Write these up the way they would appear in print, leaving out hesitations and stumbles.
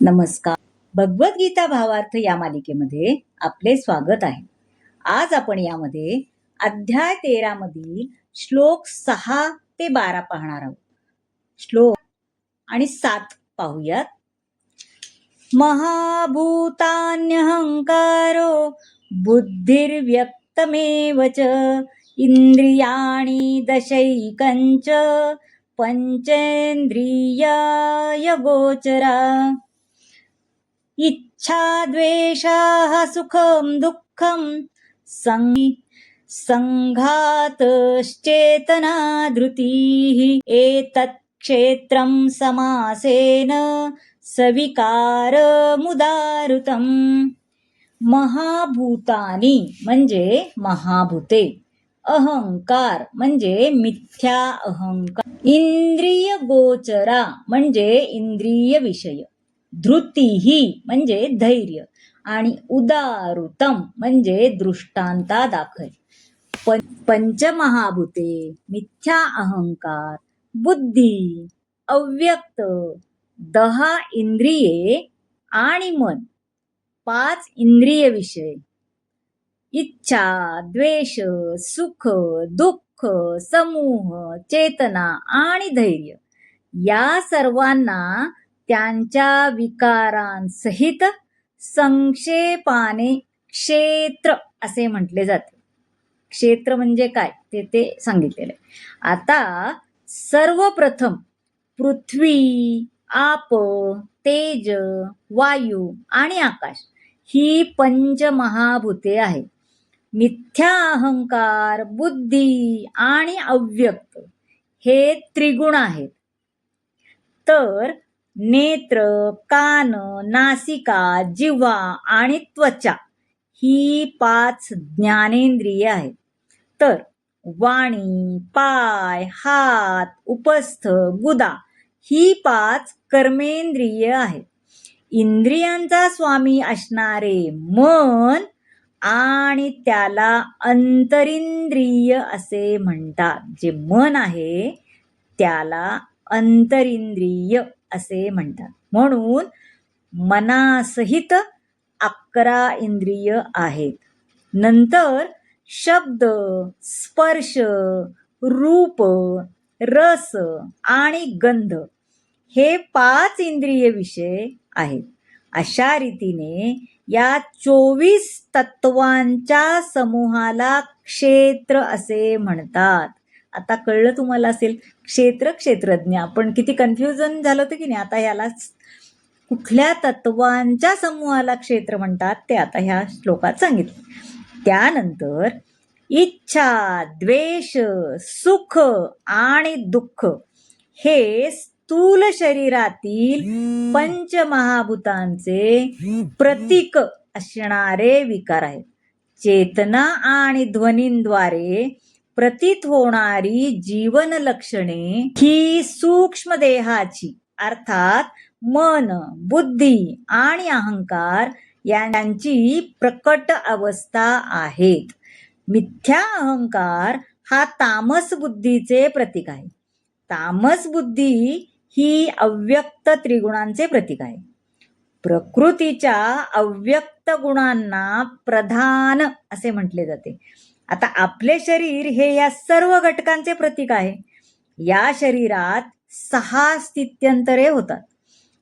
नमस्कार. भगवद्गीता भावार्थ या मालिकेमध्ये आपले स्वागत आहे. आज आपण यामध्ये अध्याय 13 मधील श्लोक 6 ते 12 पाहणार आहोत. श्लोक आणि 7 पाहूयात. महाभूतान्यहंकारो बुद्धिर्व्यक्तमेव च इंद्रियाणि दशैकञ्च पंचेन्द्रियाय गोचरा इच्छा द्वेषाः सुखं दुःखं संघातश्चेतना धृतिः एतत् क्षेत्रं समासेन सविकारमुदाहृतम्. महाभूतानी म्हणजे महाभूते, अहंकार म्हणजे मिथ्या अहंकार, इंद्रिय गोचरा म्हणजे इंद्रिय विषय, धृतीही म्हणजे धैर्य आणि उदाहृतम म्हणजे दृष्टांता दाखल. पंचमहाभूते, मिथ्या अहंकार, बुद्धी, अव्यक्त, 10 इंद्रिये आणि मन, 5 इंद्रिय विषय, इच्छा, द्वेष, सुख, दुःख, समूह, चेतना आणि धैर्य या सर्वांना त्यांच्या विकारांसहित संक्षेपाने क्षेत्र असे म्हटले जाते. क्षेत्र म्हणजे काय ते सांगितलेले. आता सर्वप्रथम पृथ्वी, आप, तेज, वायू आणि आकाश ही पंचमहाभूते आहेत. मिथ्या अहंकार, बुद्धी आणि अव्यक्त हे त्रिगुण आहेत. तर नेत्र, कान, नासिका, जिव्हा आणि त्वचा ही 5 ज्ञानेंद्रिये आहेत. तर वाणी, पाय, हात, उपस्थ, गुदा ही 5 कर्मेंद्रिय आहेत. इंद्रियांचा स्वामी असणारे मन आणि त्याला अंतरिंद्रिय असे म्हणतात. जे मन आहे त्याला अंतरिंद्रिय असे म्हणतात. म्हणून मनासहित 11 इंद्रिय आहेत. नंतर शब्द, स्पर्श, रूप, रस आणि गंध हे 5 इंद्रिय विषय आहेत. अशा रीतीने या 24 तत्वांच्या समूहाला क्षेत्र असे म्हणतात. आता कळलं तुम्हाला असेल, क्षेत्र, क्षेत्रज्ञ. आपण किती कन्फ्युजन झालं होतं की नाही. आता ह्याला कुठल्या तत्वांच्या समूहाला क्षेत्र म्हणतात ते आता ह्या श्लोकात सांगितलं. त्यानंतर इच्छा, द्वेष, सुख आणि दुःख हे स्थूल शरीरातील पंचमहाभूतांचे प्रतीक असणारे विकार आहेत. चेतना आणि ध्वनींद्वारे प्रतीत होणारी जीवन लक्षणे ही सूक्ष्म देहाची अर्थात मन, बुद्धी आणि अहंकार यांची प्रकट अवस्था आहेत. मिथ्या अहंकार हा तामस बुद्धीचे प्रतीक आहे. तामस बुद्धी ही अव्यक्त त्रिगुणांचे प्रतीक आहे. प्रकृतीच्या अव्यक्त गुणांना प्रधान असे म्हटले जाते. आता आपले शरीर हे या सर्व घटकांचे प्रतीक आहे. या शरीरात 6 स्थित्यंतरे होतात.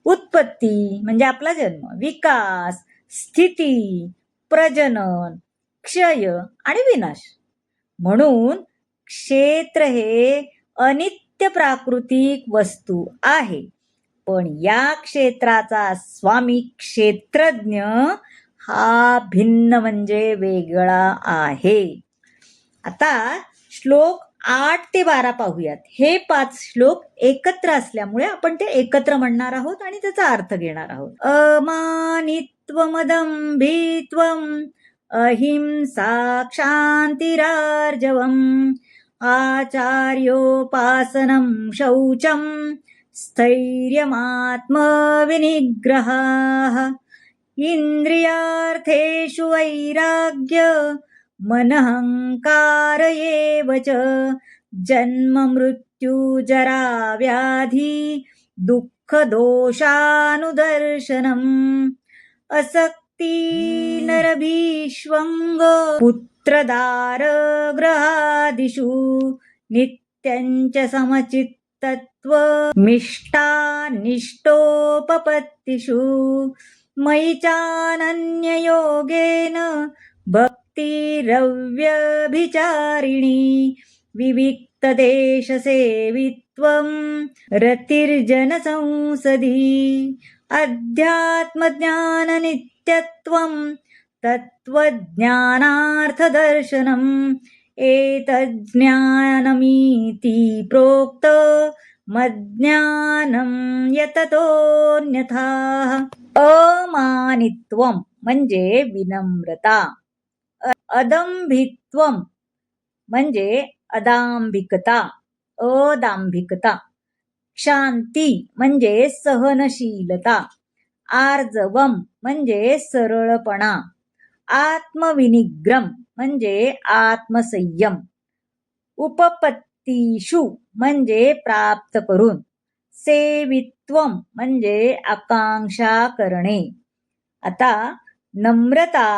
उत्पत्ती म्हणजे आपला जन्म, विकास, स्थिती, प्रजनन, क्षय आणि विनाश. म्हणून क्षेत्र हे अनित्य प्राकृतिक वस्तू आहे. पण या क्षेत्राचा स्वामी क्षेत्रज्ञ हा भिन्न म्हणजे वेगळा आहे. आता श्लोक 8 ते 12 पाहूयात. हे 5 श्लोक एकत्र असल्यामुळे आपण ते एकत्र म्हणणार आहोत आणि त्याचा अर्थ घेणार आहोत. अमानित्वमदम्भित्वम अहिंसा क्षान्तिरार्जवम् आचार्योपासनं शौचं स्थैर्यमात्मविनिग्रहः इंद्रियार्थेषु वैराग्य मनहंकार एव च जन्म मृत्यू जरा व्याधी दुःख दोषानुदर्शनम् असक्ती नरभीष्वंग पुत्रदार ग्रहादिषु नित्यञ्च समचित्तत्व मिष्टानिष्टोपपत्तिषु मयि चानन्ययोगेन भक्तिरव्यभिचारिणी विविक्तदेशसेवित्वं रतिर्जनसंसदि अध्यात्मज्ञाननित्यत्वं तत्त्वज्ञानार्थदर्शनम् एतज्ज्ञानमिति प्रोक्त मज्ज्ञानं यततोऽन्यथा. अमानित्वम म्हणजे विनम्रता, अदंभित्वम म्हणजे अदांभिकता, क्षांती म्हणजे सहनशीलता, आर्जवम म्हणजे सरळपणा, आत्मविनिग्रम म्हणजे आत्मसंयम, उपपत्तीषु म्हणजे प्राप्त करून, सेवित्वम म्हणजे आकांक्षा करणे. आता नम्रता,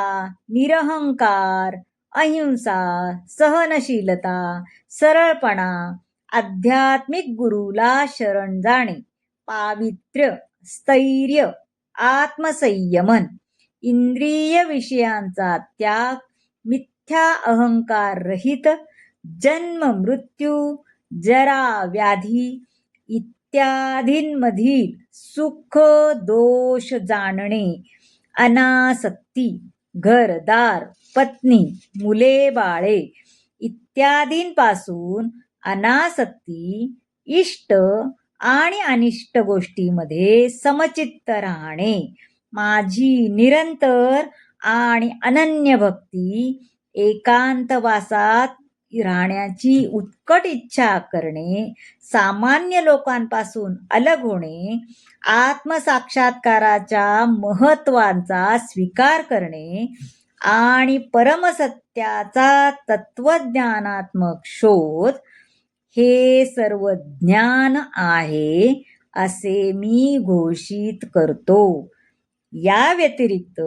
निरहंकार, अहिंसा, सहनशीलता, सरळपणा, आध्यात्मिक गुरुला शरण जाणे, पावित्र्य, स्थैर्य, आत्मसंयमन, इंद्रिय विषयांचा त्याग, मिथ्या अहंकार रहित, जन्म मृत्यू, जरा व्याधी इत्यादींमधील सुख दोष जाणणे, अनासक्ती, घरदार, पत्नी, मुले बाळे इत्यादींपासून अनासक्ती, इष्ट आणि अनिष्ट गोष्टीमध्ये समचित्त राहणे, माझी निरंतर आणि अनन्य भक्ती, एकांतवासात राहण्याची उत्कट इच्छा करणे, सामान्य लोकांपासून अलग होणे, आत्मसाक्षात्काराच्या महत्वाचा स्वीकार करणे आणि परमसत्याचा तत्वज्ञानात्मक शोध, हे सर्व ज्ञान आहे असे मी घोषित करतो. या व्यतिरिक्त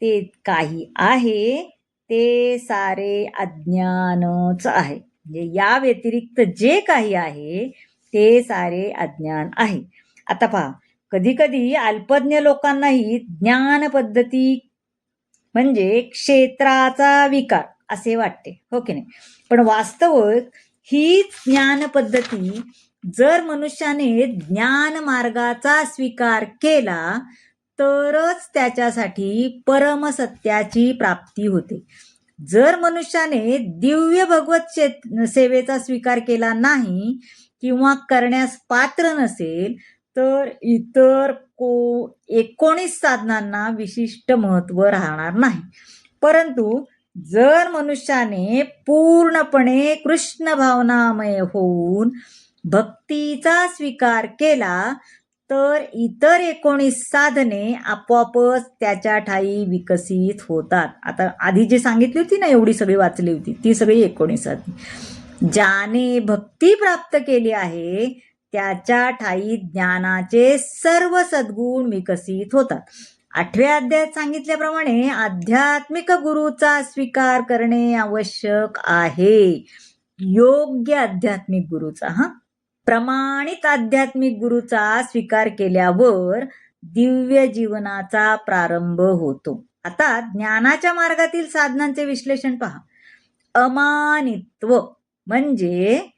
ते काही आहे ते सारे अज्ञानच आहे. म्हणजे या व्यतिरिक्त जे काही आहे ते सारे अज्ञान आहे. आता पहा, कधी कधी अल्पज्ञ लोकांनाही ज्ञान पद्धती म्हणजे क्षेत्राचा विकार असे वाटते, हो की नाही? पण वास्तविक ही ज्ञान पद्धती जर मनुष्याने ज्ञान मार्गाचा स्वीकार केला तरच त्याच्यासाठी परमसत्याची प्राप्ती होते. जर मनुष्याने दिव्य भगवत सेवेचा स्वीकार केला नाही किंवा करण्यास पात्र नसेल तर इतर 19 साधनांना विशिष्ट महत्व राहणार नाही. परंतु जर मनुष्याने पूर्णपणे कृष्ण भावनामय होऊन भक्तीचा स्वीकार केला तर इतर 19 साधने आपोआपच त्याच्या ठायी विकसित होतात. आता आधी जे सांगितली होती ना, एवढी सगळी वाचली होती ती सगळी 19 साधने. ज्याने भक्ती प्राप्त केली आहे त्याच्या ठायी ज्ञानाचे सर्व सद्गुण विकसित होतात. 8व्या अध्यायात सांगितल्याप्रमाणे आध्यात्मिक गुरुचा स्वीकार करणे आवश्यक आहे. योग्य आध्यात्मिक गुरुचा, प्रमाणित आध्यात्मिक गुरुचा स्वीकार केल्यावर दिव्य जीवनाचा प्रारंभ होतो. आता ज्ञानाच्या मार्गातील साधनांचे विश्लेषण पहा. अमानित्व म्हणजे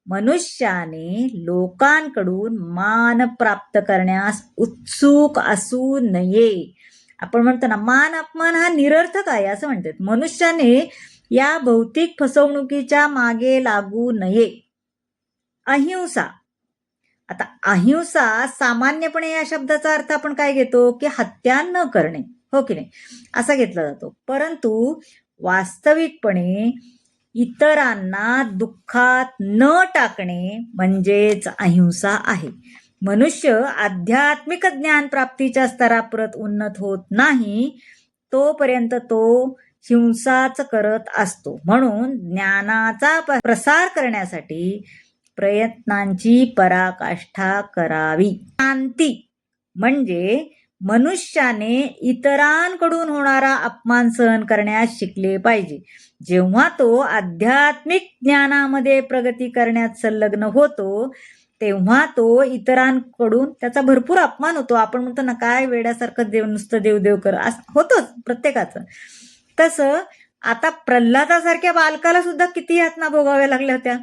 मनुष्याने लोकांकडून मान प्राप्त करण्यास उत्सुक असू नये. आपण म्हणतो ना, मान अपमान हा निरर्थक आहे असं म्हणतात. मनुष्याने या भौतिक फसवणुकीच्या मागे लागू नये. अहिंसा. आता अहिंसा सामान्यपणे या शब्दाचा अर्थ आपण काय घेतो की हत्या न करणे, हो की नाही, असा घेतला जातो. परंतु वास्तविकपणे इतरांना दुःखात न टाकणे म्हणजेच अहिंसा आहे. मनुष्य आध्यात्मिक ज्ञान प्राप्तीच्या स्तरापर्यंत उन्नत होत नाही तोपर्यंत तो हिंसाच करत असतो. म्हणून ज्ञानाचा प्रसार करण्यासाठी प्रयत्नांची पराकाष्ठा करावी. शांती म्हणजे मनुष्याने इतरांकडून होणारा अपमान सहन करण्यास शिकले पाहिजे. जेव्हा तो आध्यात्मिक ज्ञानामध्ये प्रगती करण्यात संलग्न होतो तेव्हा तो इतरांकडून त्याचा भरपूर अपमान होतो. आपण म्हणतो ना, काय वेड्यासारखं नुसतं देव कर, असं होतंच प्रत्येकाचं. तसं आता प्रल्हादासारख्या बालकाला सुद्धा किती यातना भोगाव्या लागल्या होत्या,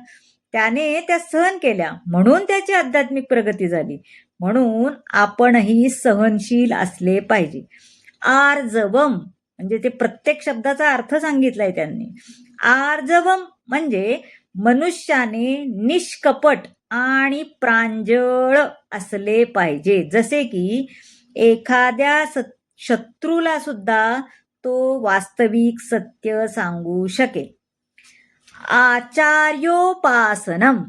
त्याने त्या सहन केल्या म्हणून त्याची आध्यात्मिक प्रगती झाली. म्हणून आपणही सहनशील असले पाहिजे. आर्जवम म्हणजे ते प्रत्येक शब्दाचा अर्थ सांगितलाय त्यांनी. आर्जवम म्हणजे मनुष्याने निष्कपट आणि प्रांजळ असले पाहिजे. जसे की एखाद्या शत्रूला सुद्धा तो वास्तविक सत्य सांगू शकेल. आचार्योपासनम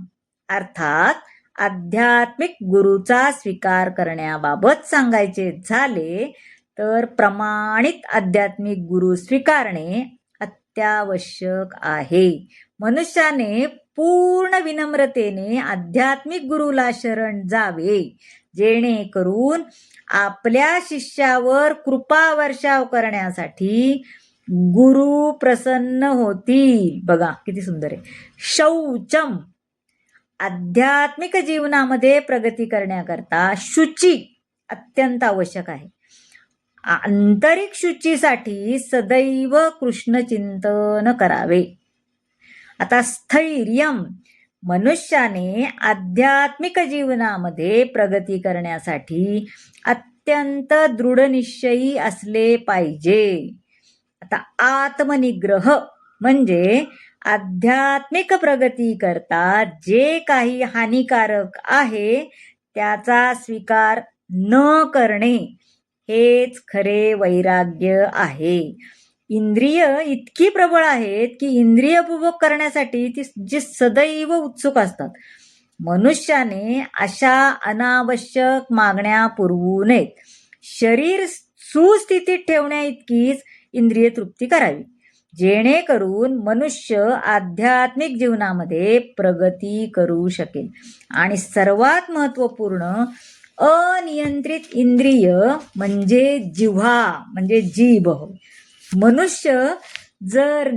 अर्थात आध्यात्मिक गुरुचा स्वीकार करण्याबाबत सांगायचे झाले तर प्रमाणित आध्यात्मिक गुरु स्वीकारणे अत्यावश्यक आहे. मनुष्याने पूर्ण विनम्रतेने आध्यात्मिक गुरुला शरण जावे जेणेकरून आपल्या शिष्यावर कृपा वर्षाव करण्यासाठी गुरु प्रसन्न होतील. बघा किती सुंदर आहे. शौचम आध्यात्मिक जीवनामध्ये प्रगती करण्याकरता शुची अत्यंत आवश्यक आहे. आंतरिक शुचीसाठी सदैव कृष्ण चिंतन करावे. आता स्थैर्यम मनुष्याने आध्यात्मिक जीवनामध्ये प्रगती करण्यासाठी अत्यंत दृढनिश्चयी असले पाहिजे. आता आत्मनिग्रह म्हणजे आध्यात्मिक प्रगती करता जे काही हानिकारक आहे त्याचा स्वीकार न करणे हेच खरे वैराग्य आहे. इंद्रिय इतकी प्रबळ आहेत की इंद्रिय उपभोग करण्यासाठी ती जी सदैव उत्सुक असतात. मनुष्याने अशा अनावश्यक मागण्या पुरवू नयेत. शरीर सुस्थितीत ठेवण्या इतकीच इंद्रिय तृप्ती करावी जेणेकरून मनुष्य आध्यात्मिक जीवनामध्ये प्रगती करू शकेल. आणि सर्वात महत्वपूर्ण अनियंत्रित इंद्रिय म्हणजे जिव्हा म्हणजे जीभ. मनुष्य जर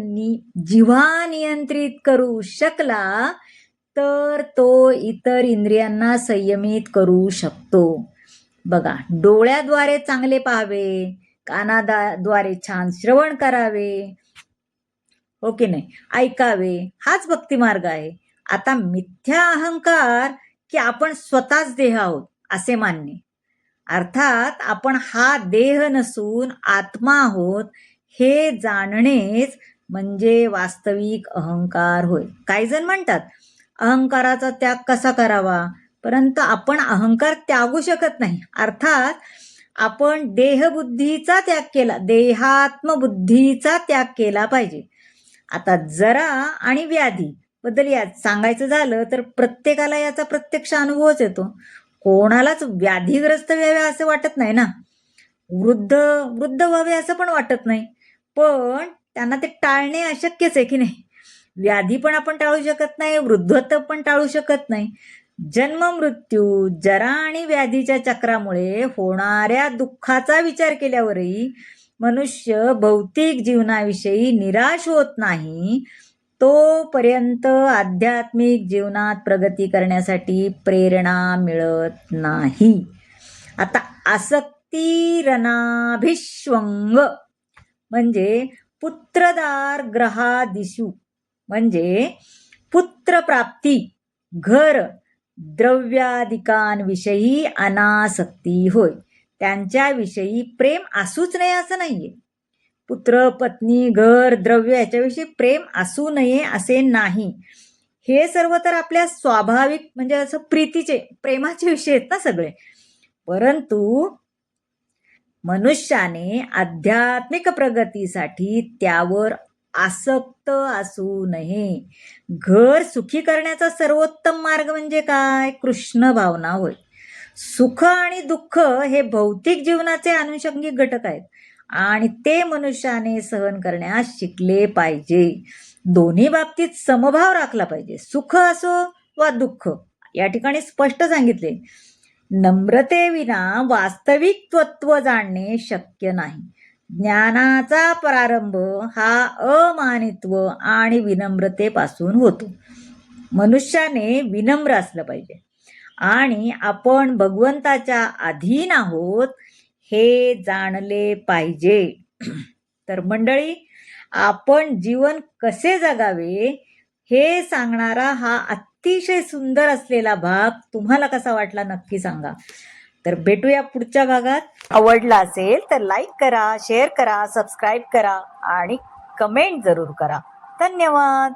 जिव्हा नियंत्रित करू शकला तर तो इतर इंद्रियांना संयमित करू शकतो. बघा, डोळ्याद्वारे चांगले पाहावे, कानाद्वारे छान श्रवण करावे, हो की नाही, ऐकावे, हाच भक्ती मार्ग आहे. आता मिथ्या अहंकार की आपण स्वतःच देह आहोत असे मानणे, अर्थात आपण हा देह नसून आत्मा आहोत हे जाणणेच म्हणजे वास्तविक अहंकार होय. काही जण म्हणतात अहंकाराचा त्याग कसा करावा, परंतु आपण अहंकार त्यागू शकत नाही. अर्थात आपण देहबुद्धीचा त्याग केला, देहात्मबुद्धीचा त्याग केला पाहिजे. आता जरा आणि व्याधी बद्दल यात सांगायचं झालं तर प्रत्येकाला याचा प्रत्यक्ष अनुभवच येतो. कोणालाच व्याधीग्रस्त व्हावे असं वाटत नाही ना, वृद्ध व्हावे असं पण वाटत नाही, पण त्यांना ते टाळणे अशक्यच आहे की नाही. व्याधी पण आपण टाळू शकत नाही, वृद्धत्व पण टाळू शकत नाही. जन्म मृत्यू जरा आणि व्याधीच्या चक्रामुळे होणाऱ्या दुःखाचा विचार केल्यावरही मनुष्य भौतिक जीवनाविषयी निराश होत नाही तोपर्यंत आध्यात्मिक जीवनात प्रगती करण्यासाठी प्रेरणा मिळत नाही. आता आसक्तिरनाभिष्वंग म्हणजे पुत्रदार ग्रहादिषु म्हणजे पुत्रप्राप्ती, घर, द्रव्यादिकांविषयी अनासक्ती होय. त्यांच्याविषयी प्रेम असूच नये असं नाहीये. पुत्र, पत्नी, घर, द्रव्य याच्याविषयी प्रेम असू नये असे नाही. हे सर्व तर आपल्या स्वाभाविक म्हणजे असं प्रीतीचे प्रेमाचे विषय आहेत ना सगळे. परंतु मनुष्याने आध्यात्मिक प्रगतीसाठी त्यावर आसक्त असू नये. घर सुखी करण्याचा सर्वोत्तम मार्ग म्हणजे काय? कृष्ण भावना होय. सुख आणि दुःख हे भौतिक जीवनाचे अनुषंगिक घटक आहेत आणि ते मनुष्याने सहन करण्यास शिकले पाहिजे. दोन्ही बाबतीत समभाव राखला पाहिजे. सुख असो वा दुःख. या ठिकाणी स्पष्ट सांगितले, नम्रतेविना वास्तविक तत्व जाणणे शक्य नाही. ज्ञानाचा प्रारंभ हा अमानित्व आणि विनम्रतेपासून होतो. मनुष्याने विनम्र असलं पाहिजे आणि आपण भगवंताच्या अधीन आहोत हे जाणले पाहिजे. तर मंडळी, आपण जीवन कसे जगावे हे सांगणारा हा अतिशय सुंदर असलेला भाग तुम्हाला कसा वाटला नक्की सांगा. तर भेटूया पुढच्या भागात. आवडला असेल तर लाईक करा, शेअर करा, सबस्क्राईब करा आणि कमेंट जरूर करा. धन्यवाद.